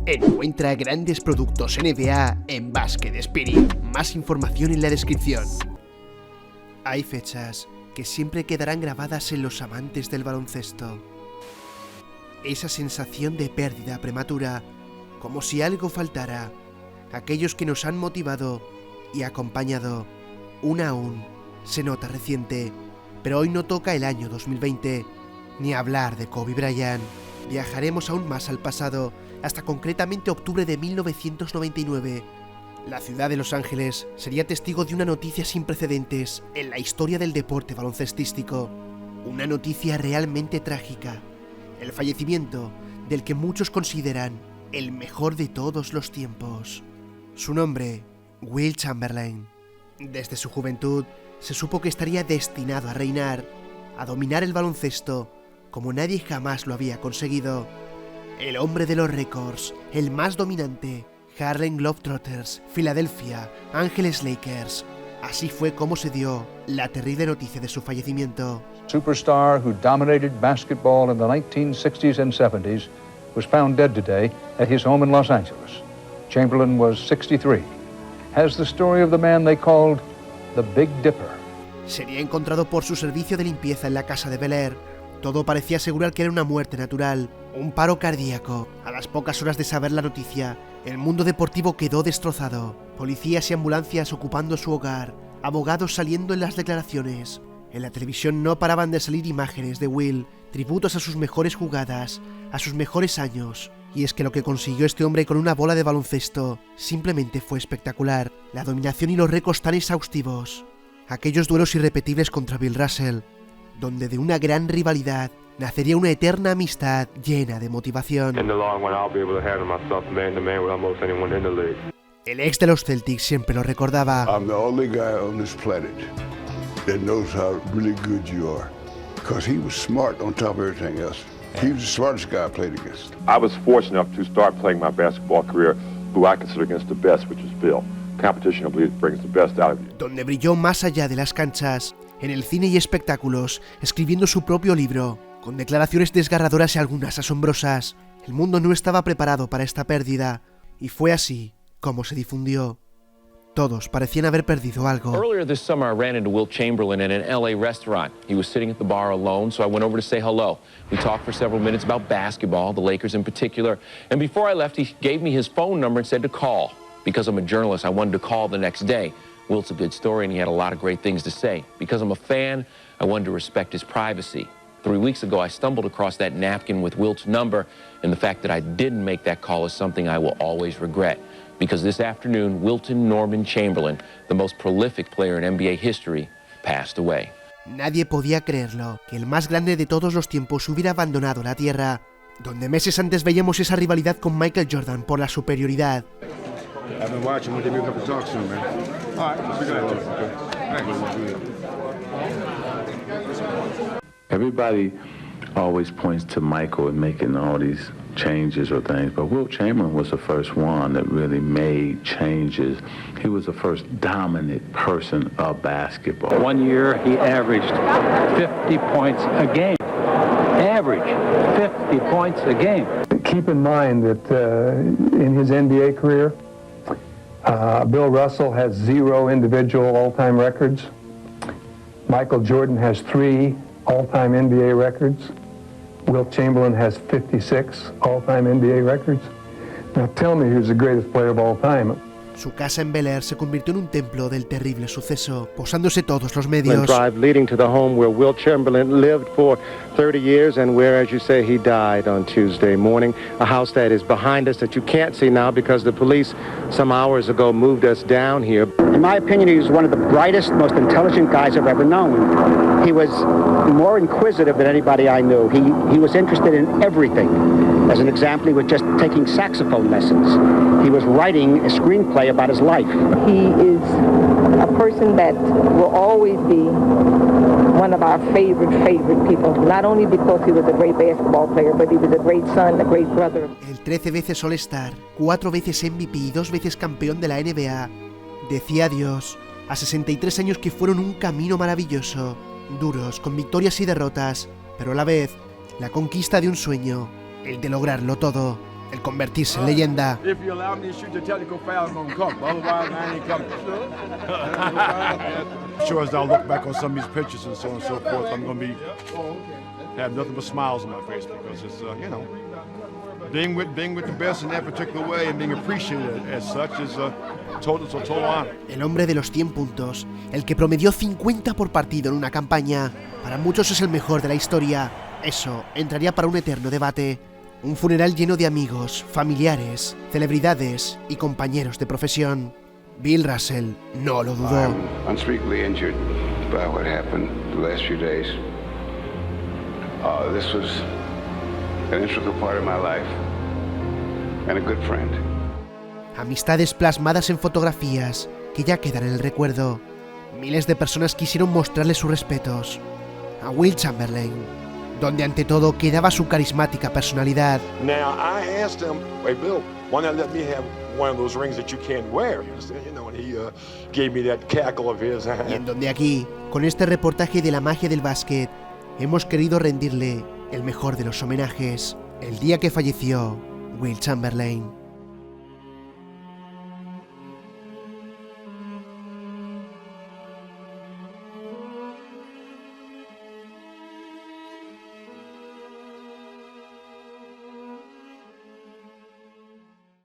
Encuentra grandes productos NBA en BASKETSPIRIT. Más información en la descripción. Hay fechas que siempre quedarán grabadas en los amantes del baloncesto. Esa sensación de pérdida prematura, como si algo faltara. Aquellos que nos han motivado y acompañado. Una aún se nota reciente, pero hoy no toca el año 2020, ni hablar de Kobe Bryant. Viajaremos aún más al pasado, hasta concretamente octubre de 1999. La ciudad de Los Ángeles sería testigo de una noticia sin precedentes en la historia del deporte baloncestístico. Una noticia realmente trágica. El fallecimiento del que muchos consideran el mejor de todos los tiempos. Su nombre, Wilt Chamberlain. Desde su juventud se supo que estaría destinado a reinar, a dominar el baloncesto como nadie jamás lo había conseguido. El hombre de los récords, el más dominante, Harlem Globetrotters, Filadelfia, Ángeles Lakers. Así fue como se dio la terrible noticia de su fallecimiento. Superstar who dominated basketball in the 1960s and 70s was found dead today at his home in Los Angeles. Chamberlain was 63. Has the story of the man they called the Big Dipper. Sería encontrado por su servicio de limpieza en la casa de Bel Air. Todo parecía asegurar que era una muerte natural, un paro cardíaco. A las pocas horas de saber la noticia, el mundo deportivo quedó destrozado. Policías y ambulancias ocupando su hogar, abogados saliendo en las declaraciones. En la televisión no paraban de salir imágenes de Will, tributos a sus mejores jugadas, a sus mejores años. Y es que lo que consiguió este hombre con una bola de baloncesto simplemente fue espectacular. La dominación y los récords tan exhaustivos. Aquellos duelos irrepetibles contra Bill Russell, donde de una gran rivalidad nacería una eterna amistad llena de motivación. El ex de los Celtics siempre lo recordaba. I'm the only guy on this planet that knows how really good you are. Because he was smart on top of everything else. He was the smartest guy I played against. I was fortunate enough to start playing my basketball career who I consider against the best, which is Bill. Competition, I believe, brings the best out of you. Donde brilló más allá de las canchas, en el cine y espectáculos, escribiendo su propio libro, con declaraciones desgarradoras y algunas asombrosas. El mundo no estaba preparado para esta pérdida, y fue así como se difundió. Todos parecían haber perdido algo. Earlier this summer, I ran into Wilt Chamberlain in an LA restaurant. He was sitting at the bar alone, so I went over to say hello. We talked for several minutes about basketball, the Lakers in particular, and before I left, he gave me his phone number and said to call. Because I'm a journalist, I wanted to call the next day. Wilt's a good story, and he had a lot of great things to say. Because I'm a fan, I wanted to respect his privacy. 3 weeks ago, I stumbled across that napkin with Wilt's number, and the fact that I didn't make that call is something I will always regret. Because this afternoon, Wilton Norman Chamberlain, the most prolific player in NBA history, passed away. Nadie podía creerlo, que el más grande de todos los tiempos hubiera abandonado la tierra, donde meses antes veíamos esa rivalidad con Michael Jordan por la superioridad. I've been watching. We'll give you a couple talks soon, man. All right. See you later. Okay. Everybody always points to Michael in making all these changes or things, but Wilt Chamberlain was the first one that really made changes. He was the first dominant person of basketball. 1 year he averaged 50 points a game. Average 50 points a game. Keep in mind that in his NBA career, Bill Russell has 0 individual all-time records. Michael Jordan has 3 all-time NBA records. Wilt Chamberlain has 56 all-time NBA records. Now tell me who's the greatest player of all time. Su casa en Bel Air se convirtió en un templo del terrible suceso, posándose todos los medios. Drive leading to the home where Wilt Chamberlain lived for 30 years and where, as you say, he died on Tuesday morning. A house that is behind us that you can't see now because the police some hours ago moved us down here. In my opinion, he was one of the brightest, most intelligent guys I've ever known. He was more inquisitive than anybody I knew. He was interested in everything. As an example, he was just taking saxophone lessons. He was writing a screenplay about his life. He is a person that will always be one of our favorite people, not only because he was a great basketball player, but he was a great son, a great brother. El 13 veces All-Star, 4 veces MVP y 2 veces campeón de la NBA, decía adiós a 63 años que fueron un camino maravilloso, duros, con victorias y derrotas, pero a la vez, la conquista de un sueño, el de lograrlo todo. el convertirse en leyenda. Sure as I'll look back on some of these pictures and so on and so forth, I'm going to have nothing but smiles on my face because it's, you know, being with the best in that particular way and being appreciated as such is a total honor. El hombre de los 100 puntos, el que promedió 50 por partido en una campaña, para muchos es el mejor de la historia. Eso entraría para un eterno debate. Un funeral lleno de amigos, familiares, celebridades y compañeros de profesión. Bill Russell no lo dudó. I'm unspeakably injured by what happened the last few days. This was an integral part of my life and a good friend. Amistades plasmadas en fotografías que ya quedan en el recuerdo. Miles de personas quisieron mostrarle sus respetos a Wilt Chamberlain, donde ante todo quedaba su carismática personalidad. Now I asked him, "Hey Bill, why not let me have one of those rings that you can't wear?" You understand? You know, and he gave me that cackle of his. Y en donde aquí, con este reportaje de la magia del básquet, hemos querido rendirle el mejor de los homenajes, el día que falleció Wilt Chamberlain.